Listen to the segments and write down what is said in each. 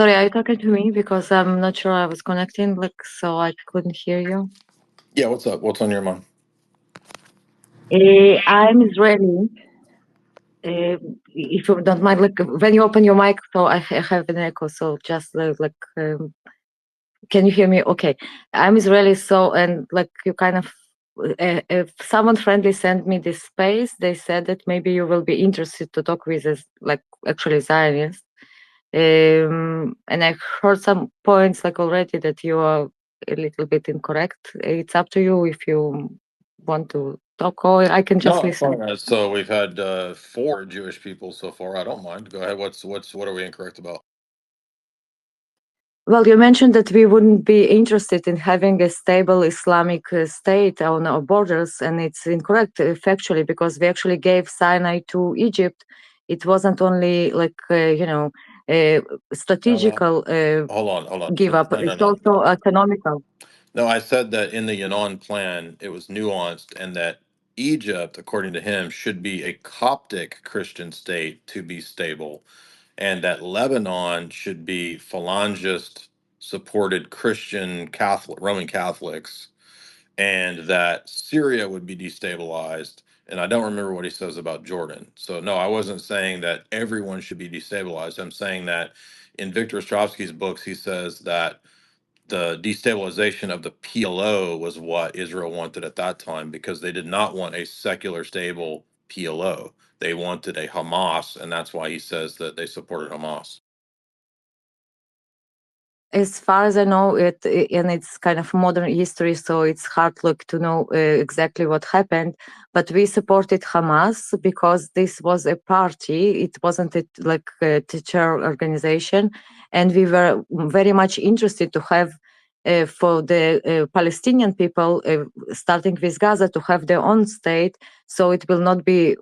Sorry, are you talking to me? Because I'm not sure I was connecting, so I couldn't hear you. Yeah, what's up? What's on your mind? I'm Israeli. Uh, if you don't mind, when you open your mic, so I have an echo. So just can you hear me? Okay, I'm Israeli. So and you kind of, if someone friendly sent me this space, they said that maybe you will be interested to talk with us, actually Zionists. And I heard some points already that you are a little bit incorrect. It's up to you if you want to talk, or I can just No, it's listen. fine. So we've had four Jewish people so far. I don't mind. Go ahead. What are we incorrect about? Well, you mentioned that we wouldn't be interested in having a stable Islamic state on our borders, and it's incorrect factually, because we actually gave Sinai to Egypt. It wasn't only No, strategical hold on. give up; No, it's no. also economical. No, I said that in the Yangon plan, it was nuanced, and that Egypt, according to him, should be a Coptic Christian state to be stable, and that Lebanon should be Phalangist supported Christian Catholic Roman Catholics, and that Syria would be destabilized. And I don't remember what he says about Jordan. So no, I wasn't saying that everyone should be destabilized. I'm saying that in Viktor Ostrovsky's books, he says that the destabilization of the PLO was what Israel wanted at that time, because they did not want a secular, stable PLO. They wanted a Hamas, and that's why he says that they supported Hamas. As far as I know, and it's kind of modern history, so it's hard to know exactly what happened. But we supported Hamas because this was a party; it wasn't a teacher organization, and we were very much interested to have. For the Palestinian people, starting with Gaza, to have their own state, so it will not be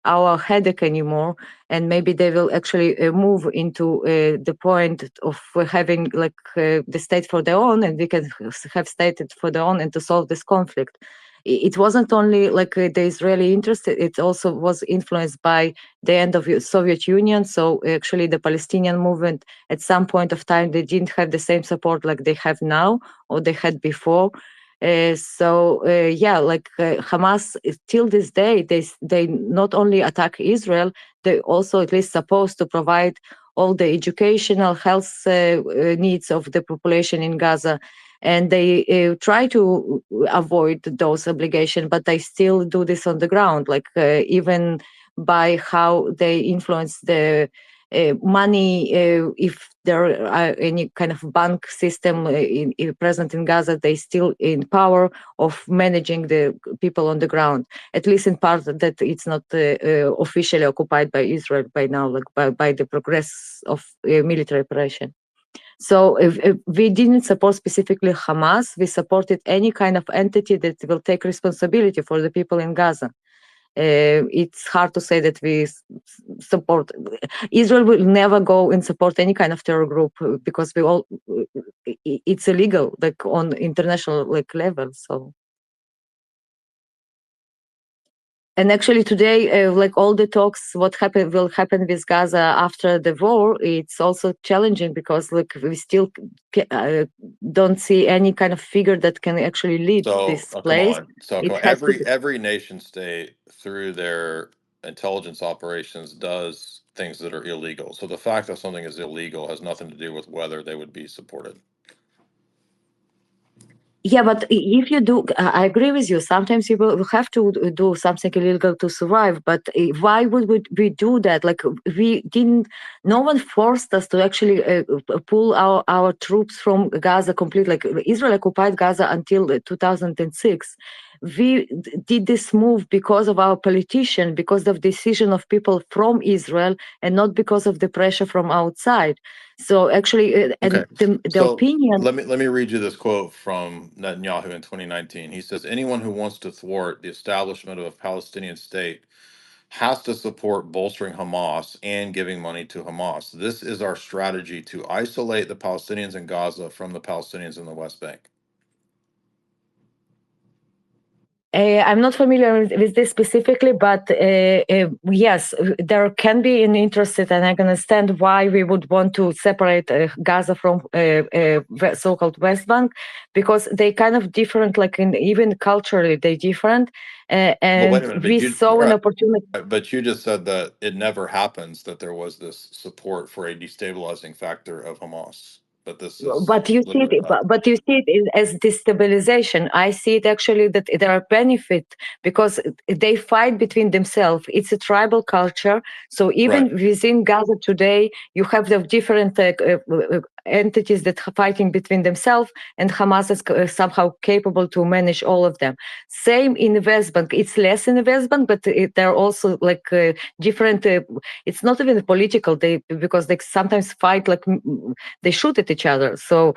our headache anymore, and maybe they will actually move into the point of having the state for their own, and we can have state for their own and to solve this conflict. It wasn't only the Israeli interest, it also was influenced by the end of the Soviet Union. So actually the Palestinian movement at some point of time, they didn't have the same support like they have now or they had before. Hamas till this day, they not only attack Israel, they also at least supposed to provide all the educational health needs of the population in Gaza, and they try to avoid those obligations, but they still do this on the ground, even by how they influence the money. If there are any kind of bank system present in Gaza, they still in power of managing the people on the ground, at least in part that it's not officially occupied by Israel by now, by the progress of military operation. So if we didn't support specifically Hamas, we supported any kind of entity that will take responsibility for the people in Gaza. It's hard to say that we support. Israel will never go and support any kind of terror group because it's illegal, on international level. So. And actually today, all the talks, what will happen with Gaza after the war, it's also challenging because we still don't see any kind of figure that can actually lead So this come place. on. So It come on. has to be. Every nation state through their intelligence operations does things that are illegal. So the fact that something is illegal has nothing to do with whether they would be supported. Yeah, but if you do, I agree with you. Sometimes you will have to do something illegal to survive. But why would we do that? We didn't. No one forced us to actually pull our troops from Gaza completely. Israel occupied Gaza until 2006. We did this move because of our politician, because of decision of people from Israel, and not because of the pressure from outside. So actually, Okay. and the So opinion. let me read you this quote from Netanyahu in 2019. He says, anyone who wants to thwart the establishment of a Palestinian state has to support bolstering Hamas and giving money to Hamas. This is our strategy to isolate the Palestinians in Gaza from the Palestinians in the West Bank. I'm not familiar with this specifically, but yes, there can be an interest, and I can understand why we would want to separate Gaza from so-called West Bank, because they kind of different, like even culturally they different, Well, wait a and minute, we saw an opportunity. but you just said that it never happens that there was this support for a destabilizing factor of Hamas. But this is But you see literally it, but you see it as destabilization. I see it actually that there are benefit because they fight between themselves. It's a tribal culture. So even right. within Gaza today, you have the different entities that are fighting between themselves, and Hamas is somehow capable to manage all of them. Same in the West Bank. It's less in the West Bank, but there are also like different. It's not even political. Because they sometimes fight like they shoot at each other. So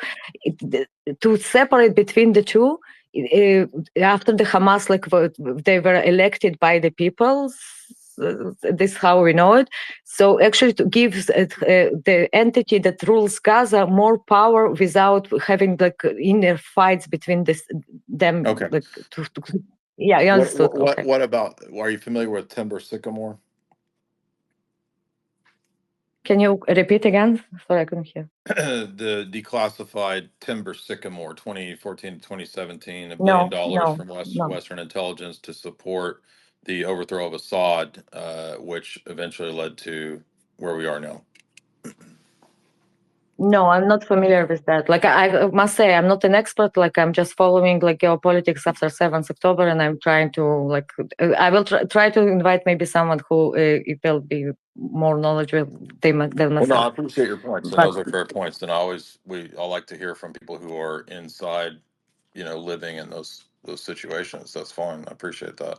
to separate between the two, after the Hamas, like they were elected by the people. This is how we know it. So actually, to give the entity that rules Gaza more power without having like inner fights between them. Okay. Like, yeah, you understood. Okay. What about? Are you familiar with timber sycamore? Can you repeat again? Sorry, I couldn't hear. The declassified timber sycamore 2014 to 2017, $1 No, billion no, from no. Western intelligence to support the overthrow of Assad, which eventually led to where we are now. No, I'm not familiar with that. Like I must say, I'm not an expert. Like I'm just following like geopolitics after 7th October, and I'm trying to like I will try to invite maybe someone who it will be more knowledgeable than Well, no, I myself. appreciate your points, and But those are fair points. And I like to hear from people who are inside, living in those situations. That's fine. I appreciate that.